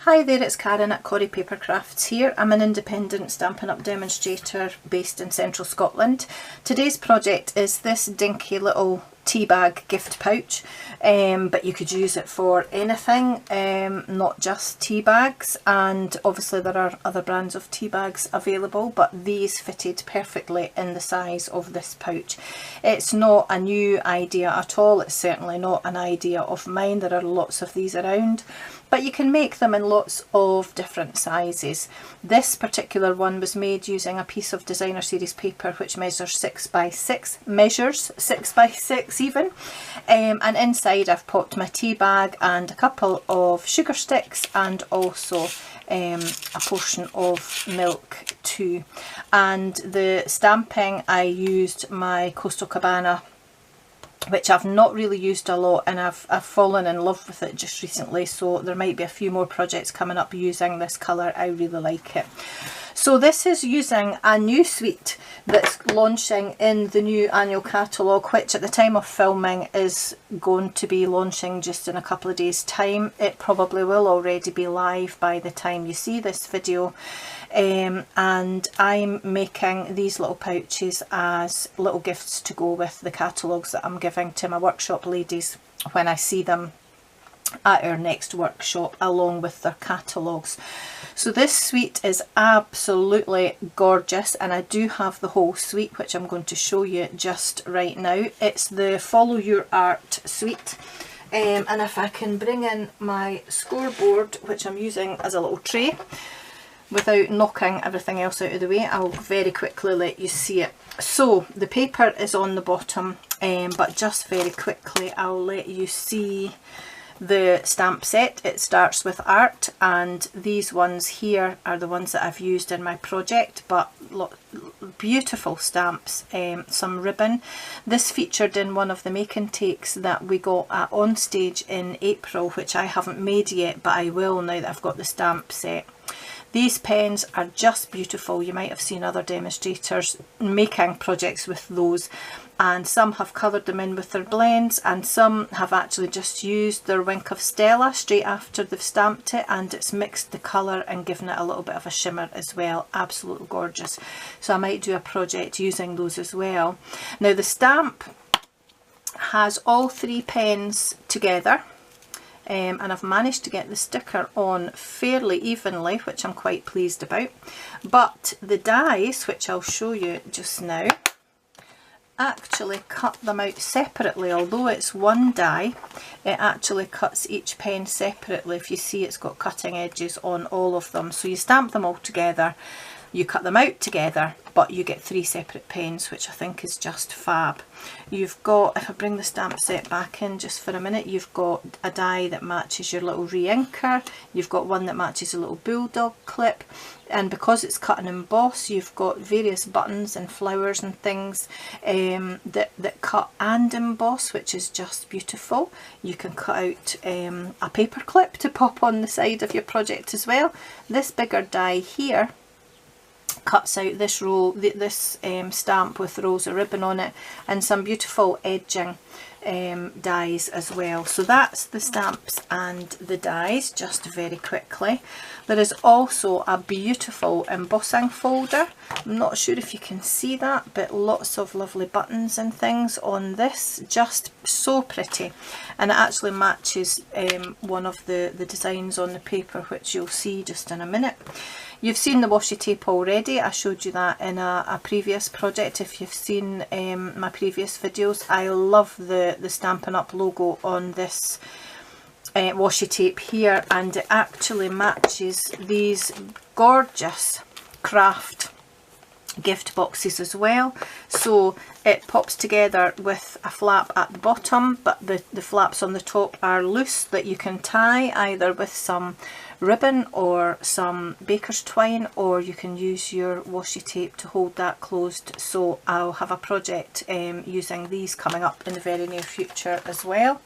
Hi there, it's Karen at Corrie Paper Crafts here. I'm an independent Stampin' Up! Demonstrator based in central Scotland. Today's project is this dinky little tea bag gift pouch, but you could use it for anything, not just tea bags, and obviously there are other brands of tea bags available, but these fitted perfectly in the size of this pouch. It's not a new idea at all, it's certainly not an idea of mine, there are lots of these around. But you can make them in lots of different sizes. This particular one was made using a piece of designer series paper which measures 6 by 6 even. And inside I've popped my tea bag and a couple of sugar sticks and also a portion of milk too. And the stamping, I used my Coastal Cabana, which I've not really used a lot, and I've fallen in love with it just recently, so there might be a few more projects coming up using this colour. I really like it. So this is using a new suite that's launching in the new annual catalogue, which at the time of filming is going to be launching just in a couple of days' time. It probably will already be live by the time you see this video. And I'm making these little pouches as little gifts to go with the catalogues that I'm giving to my workshop ladies when I see them at our next workshop, along with their catalogues. So this suite is absolutely gorgeous, and I do have the whole suite which I'm going to show you just right now. It's the Follow Your Art suite. And if I can bring in my scoreboard, which I'm using as a little tray, without knocking everything else out of the way, I'll very quickly let you see it. So the paper is on the bottom, but just very quickly I'll let you see the stamp set. It starts with art, and these ones here are the ones that I've used in my project, but beautiful stamps, some ribbon. This featured in one of the make and takes that we got at On Stage in April, which I haven't made yet, but I will now that I've got the stamp set. These pens are just beautiful. You might have seen other demonstrators making projects with those, and some have coloured them in with their blends, and some have actually just used their Wink of Stella straight after they've stamped it, and it's mixed the colour and given it a little bit of a shimmer as well. Absolutely gorgeous. So I might do a project using those as well. Now the stamp has all three pens together. And I've managed to get the sticker on fairly evenly, which I'm quite pleased about. But the dies, which I'll show you just now, actually cut them out separately. Although it's one die, it actually cuts each pen separately. If you see, it's got cutting edges on all of them. So you stamp them all together, you cut them out together, but you get three separate pens, which I think is just fab. You've got, if I bring the stamp set back in just for a minute, you've got a die that matches your little re-inker, you've got one that matches a little bulldog clip, and because it's cut and emboss, you've got various buttons and flowers and things that cut and emboss, which is just beautiful. You can cut out a paper clip to pop on the side of your project as well. This bigger die here cuts out this roll, this stamp with rows of ribbon on it, and some beautiful edging dies as well. So that's the stamps and the dies, just very quickly. There is also a beautiful embossing folder. I'm not sure if you can see that, but lots of lovely buttons and things on this, just so pretty, and it actually matches one of the designs on the paper, which you'll see just in a minute. You've seen the washi tape already. I showed you that in a previous project. If you've seen my previous videos, I love the Stampin' Up! Logo on this washi tape here, and it actually matches these gorgeous craft gift boxes as well. So it pops together with a flap at the bottom, but the flaps on the top are loose, that you can tie either with some ribbon or some baker's twine, or you can use your washi tape to hold that closed. So I'll have a project using these coming up in the very near future as well.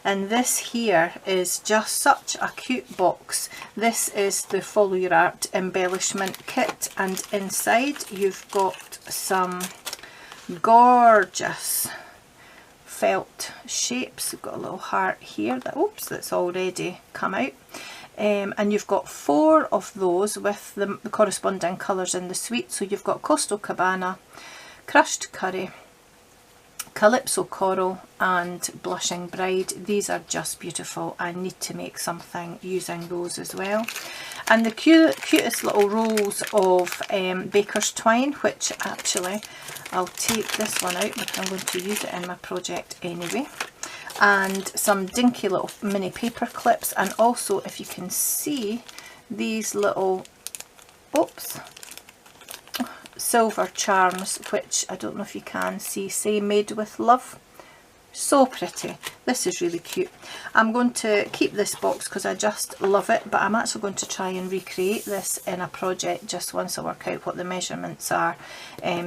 And this here is just such a cute box. This is the Follow Your Art embellishment kit, and inside you've got some gorgeous felt shapes. We've got a little heart here that, oops, that's already come out. and you've got 4 of those with the corresponding colours in the suite. So you've got Coastal Cabana, Crushed Curry, Calypso Coral and Blushing Bride. These are just beautiful. I need to make something using those as well. And the cutest little rolls of Baker's Twine, which actually I'll take this one out because I'm going to use it in my project anyway. And some dinky little mini paper clips, and also, if you can see, these little, oops, silver charms, which I don't know if you can see, say Made with Love. So pretty. This is really cute. I'm going to keep this box because I just love it, but I'm actually going to try and recreate this in a project just once I work out what the measurements are,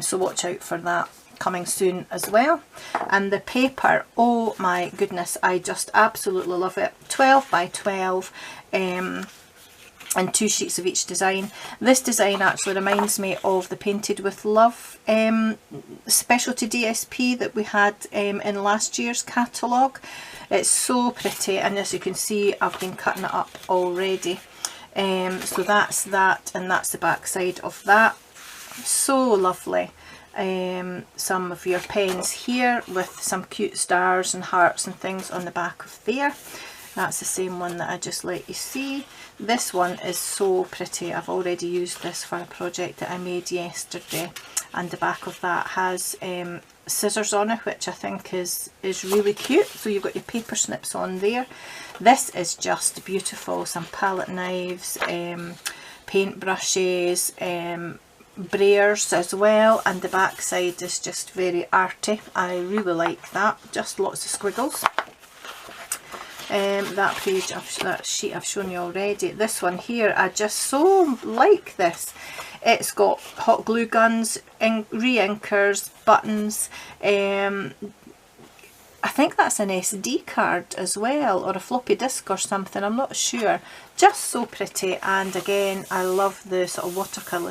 so watch out for that coming soon as well. And the paper, oh my goodness, I just absolutely love it. 12 by 12 and 2 sheets of each design. This design actually reminds me of the Painted with Love specialty DSP that we had in last year's catalogue. It's so pretty, and as you can see, I've been cutting it up already. So that's that, and that's the back side of that. So lovely. Some of your pens here with some cute stars and hearts and things on the back of there. That's the same one that I just let you see. This one is so pretty. I've already used this for a project that I made yesterday, and the back of that has scissors on it, which I think is really cute. So you've got your paper snips on there. This is just beautiful. Some palette knives, paint brushes, brares as well, and the back side is just very arty. I really like that. Just lots of squiggles. That page, that sheet I've shown you already. This one here, I just so like this. It's got hot glue guns, re-inkers, buttons. I think that's an SD card as well, or a floppy disk or something, I'm not sure. Just so pretty, and again, I love the sort of watercolour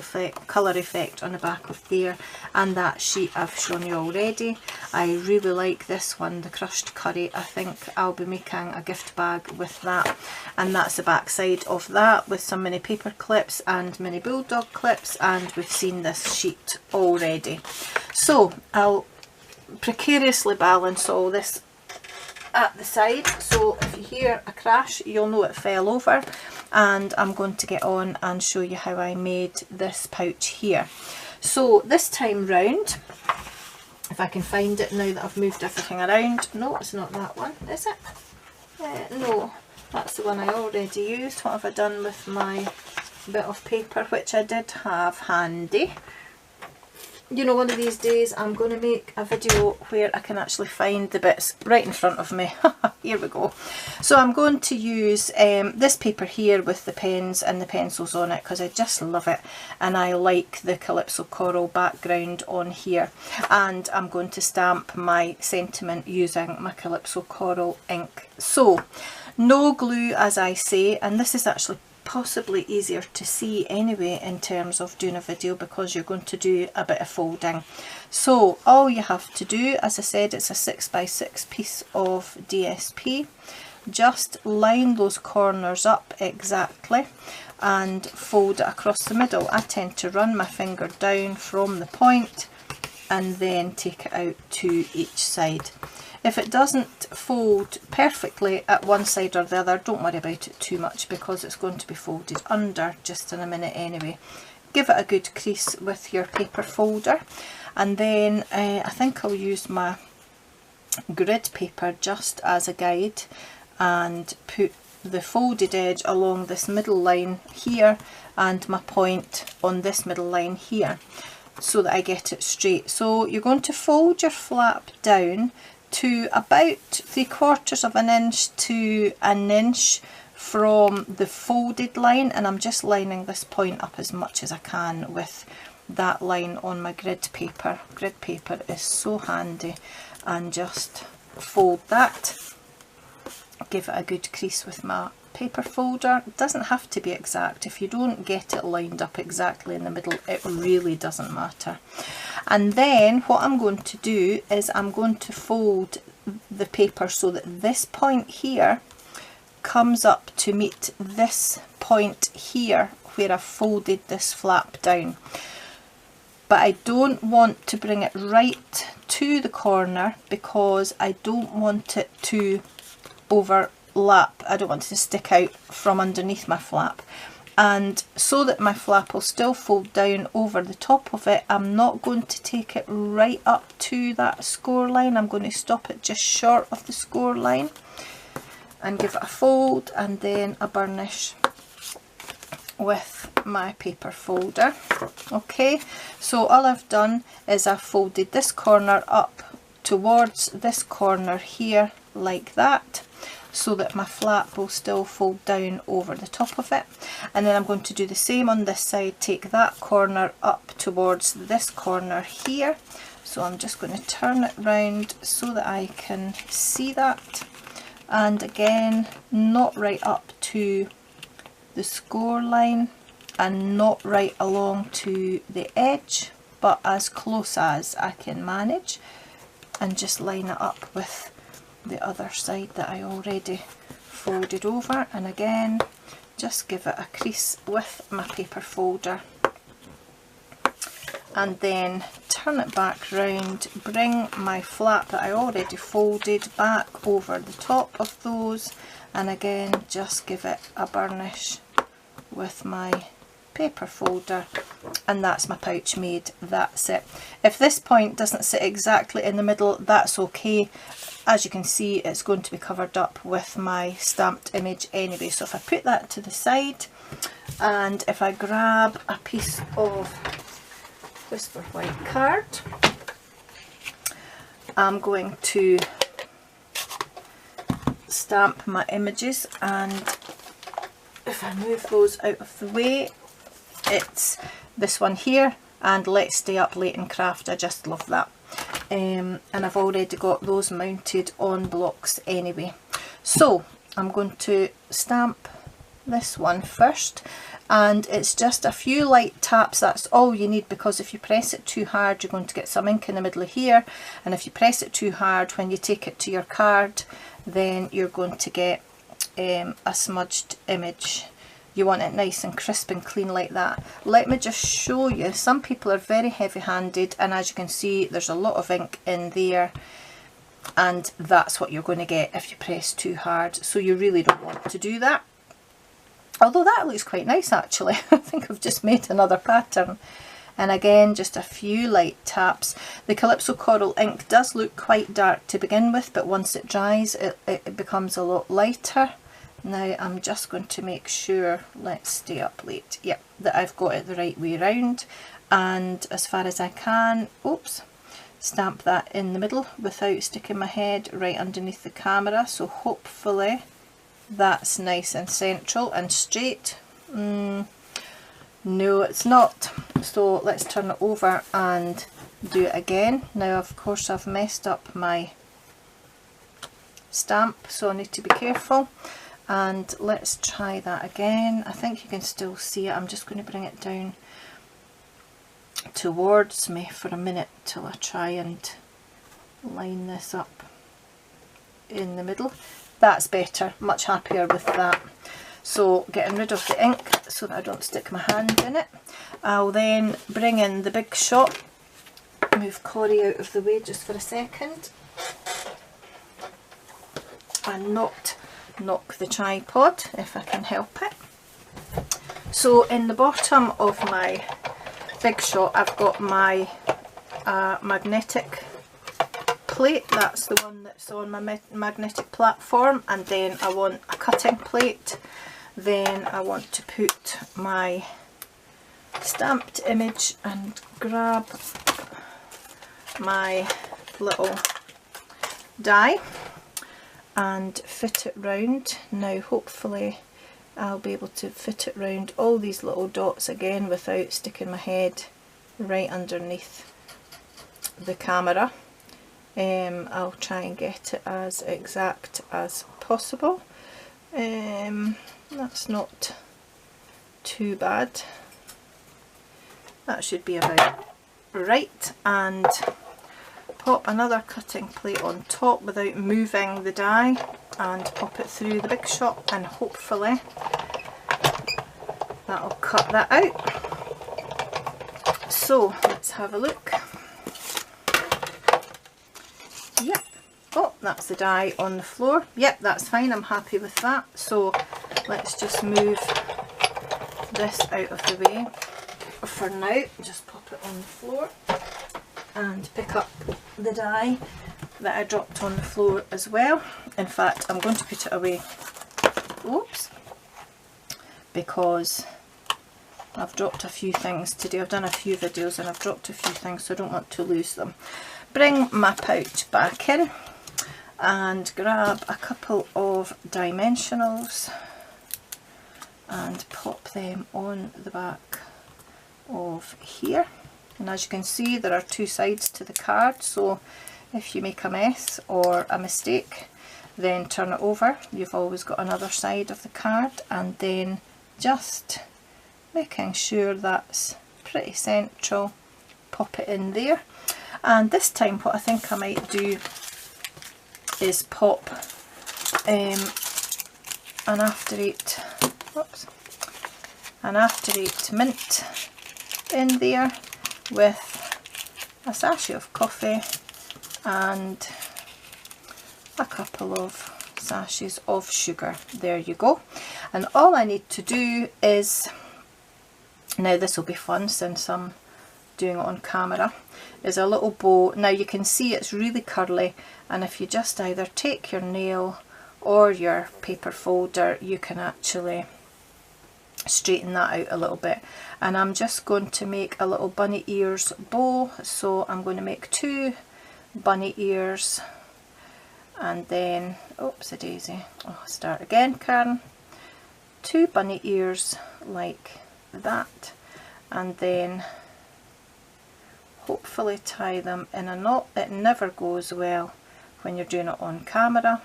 effect on the back of there, and that sheet I've shown you already. I really like this one, the Crushed Curry. I think I'll be making a gift bag with that, and that's the back side of that with some mini paper clips and mini bulldog clips, and we've seen this sheet already. So I'll precariously balance all this at the side, so if you hear a crash you'll know it fell over, and I'm going to get on and show you how I made this pouch here. So this time round, if I can find it now that I've moved everything around. No, it's not that one, is it? No, that's the one I already used. What have I done with my bit of paper, which I did have handy? You know, one of these days I'm going to make a video where I can actually find the bits right in front of me. Here we go. So I'm going to use this paper here with the pens and the pencils on it because I just love it, and I like the Calypso Coral background on here, and I'm going to stamp my sentiment using my Calypso Coral ink. So no glue, as I say, and this is actually possibly easier to see anyway in terms of doing a video because you're going to do a bit of folding. So all you have to do, as I said, it's a 6 by 6 piece of DSP. Just line those corners up exactly and fold it across the middle. I tend to run my finger down from the point and then take it out to each side. If it doesn't fold perfectly at one side or the other, don't worry about it too much because it's going to be folded under just in a minute anyway. Give it a good crease with your paper folder, and then I think I'll use my grid paper just as a guide and put the folded edge along this middle line here and my point on this middle line here so that I get it straight. So you're going to fold your flap down to about 3/4 of an inch to an inch from the folded line, and I'm just lining this point up as much as I can with that line on my grid paper. Grid paper is so handy, and just fold that, give it a good crease with my paper folder. It doesn't have to be exact. If you don't get it lined up exactly in the middle, it really doesn't matter. And then what I'm going to do is I'm going to fold the paper so that this point here comes up to meet this point here where I've folded this flap down. But I don't want to bring it right to the corner because I don't want it to overlap. I don't want it to stick out from underneath my flap. And so that my flap will still fold down over the top of it, I'm not going to take it right up to that score line. I'm going to stop it just short of the score line and give it a fold and then a burnish with my paper folder. Okay, so all I've done is I've folded this corner up towards this corner here like that, so that my flap will still fold down over the top of it. And then I'm going to do the same on this side, take that corner up towards this corner here. So I'm just going to turn it round so that I can see that. And again, not right up to the score line and not right along to the edge, but as close as I can manage, and just line it up with the other side that I already folded over. And again, just give it a crease with my paper folder and then turn it back round, bring my flap that I already folded back over the top of those, and again just give it a burnish with my paper folder, and that's my pouch made. That's it. If this point doesn't sit exactly in the middle, that's okay. As you can see, it's going to be covered up with my stamped image anyway. So if I put that to the side and if I grab a piece of Whisper White card, I'm going to stamp my images, and if I move those out of the way, it's this one here, and Let's Stay Up Late and Craft. I just love that. And I've already got those mounted on blocks anyway. So I'm going to stamp this one first, and it's just a few light taps. That's all you need, because if you press it too hard you're going to get some ink in the middle of here, and if you press it too hard when you take it to your card, then you're going to get a smudged image. You want it nice and crisp and clean like that. Let me just show you. Some people are very heavy-handed, and as you can see there's a lot of ink in there, and that's what you're going to get if you press too hard. So you really don't want to do that. Although that looks quite nice actually. I think I've just made another pattern. And again, just a few light taps. The Calypso Coral ink does look quite dark to begin with, but once it dries it becomes a lot lighter. Now I'm just going to make sure, Let's Stay Up Late, yep, that I've got it the right way round, and as far as I can, oops, stamp that in the middle without sticking my head right underneath the camera. So hopefully that's nice and central and straight. No, it's not. So let's turn it over and do it again. Now of course I've messed up my stamp, so I need to be careful. And let's try that again. I think you can still see it. I'm just going to bring it down towards me for a minute till I try and line this up in the middle. That's better, much happier with that. So getting rid of the ink so that I don't stick my hand in it. I'll then bring in the Big Shot, move Corrie out of the way just for a second, and not knock the tripod if I can help it. So in the bottom of my Big Shot I've got my magnetic plate. That's the one that's on my magnetic platform, and then I want a cutting plate. Then I want to put my stamped image and grab my little die and fit it round. Now hopefully I'll be able to fit it round all these little dots again without sticking my head right underneath the camera. I'll try and get it as exact as possible. That's not too bad. That should be about right, and pop another cutting plate on top without moving the die, and pop it through the Big Shot, and hopefully that'll cut that out. So let's have a look. Yep. Oh, that's the die on the floor. Yep, that's fine, I'm happy with that. So let's just move this out of the way for now. Just pop it on the floor and pick up the die that I dropped on the floor as well. In fact, I'm going to put it away. Oops. Because I've dropped a few things today. I've done a few videos and I've dropped a few things, so I don't want to lose them. Bring my pouch back in and grab a couple of dimensionals and pop them on the back of here. And as you can see, there are two sides to the card, so if you make a mess or a mistake, then turn it over. You've always got another side of the card, and then just making sure that's pretty central, pop it in there. And this time what I think I might do is pop an after eight mint in there with a sachet of coffee and a couple of sachets of sugar. There you go. And all I need to do is, now this will be fun since I'm doing it on camera, is a little bow. Now you can see it's really curly, and if you just either take your nail or your paper folder, you can actually straighten that out a little bit. And I'm just going to make a little bunny ears bow, so I'm going to make 2 bunny ears, and then, oops-a daisy, I'll start again, Karen. 2 bunny ears like that, and then hopefully tie them in a knot. It never goes well when you're doing it on camera,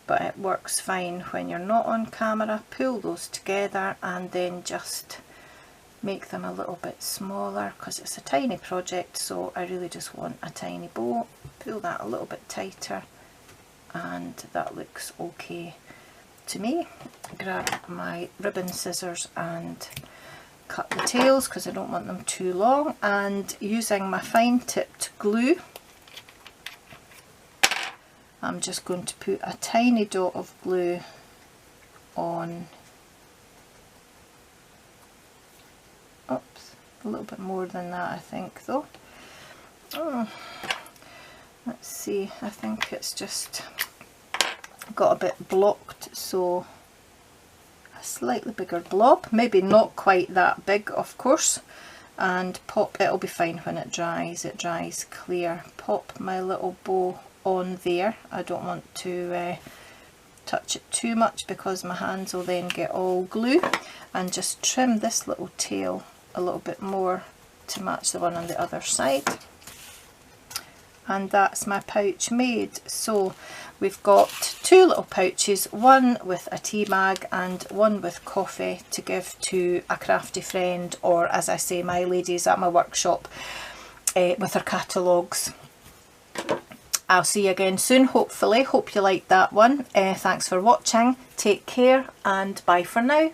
but it works fine when you're not on camera. Pull those together and then just make them a little bit smaller because it's a tiny project, so I really just want a tiny bow. Pull that a little bit tighter and that looks okay to me. Grab my ribbon scissors and cut the tails because I don't want them too long, and using my fine tipped glue I'm just going to put a tiny dot of glue on, oops, a little bit more than that I think though. Let's see, I think it's just got a bit blocked, so a slightly bigger blob, maybe not quite that big of course, and pop, it'll be fine when it dries clear. Pop my little bow on there. I don't want to touch it too much because my hands will then get all glue, and just trim this little tail a little bit more to match the one on the other side. And that's my pouch made. So we've got 2 little pouches, one with a tea bag and one with coffee to give to a crafty friend, or as I say, my ladies at my workshop with their catalogues. I'll see you again soon, hopefully. Hope you liked that one. Thanks for watching, take care, and bye for now.